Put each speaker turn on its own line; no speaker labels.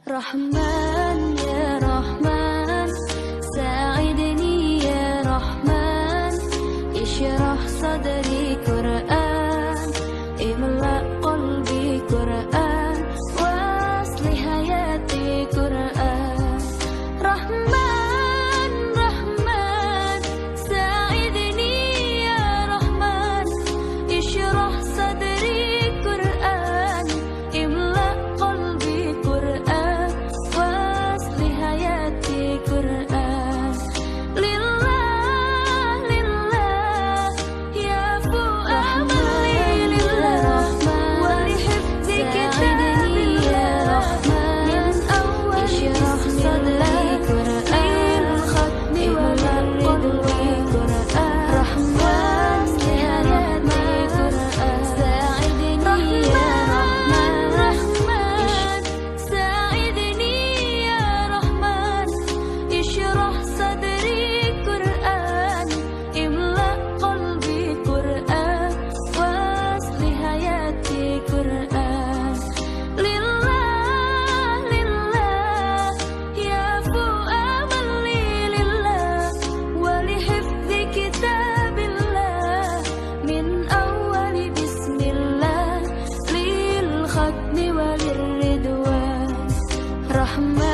Rahman ya Rahman, sa'idni ya Rahman, ishrah sadri Quran, imla qalbi Quran, wasli hayati Quran. Rahman, Rahman, sa'idni ya Rahman, ishrah sadri Quran, imla qalbi Quran, Quran. Lillah, lillah, ya fu'amali lillah, wa lihifzi kitabillah, ya Rahman, min awwal sadri Quran, khatmi wa qalbi Quran. Rahman, ya Rahman, sa'idni ya Rahman, Rahman, sa'idni ya Rahman, ishrah sadri Quran, imla qalbi Quran, wasli hayati Quran. Lillah, lillah, ya fu'amali lillah, wa lihifzi kitabillah, min awwali bismillah, lil khatmi wa lirridwan. Rahman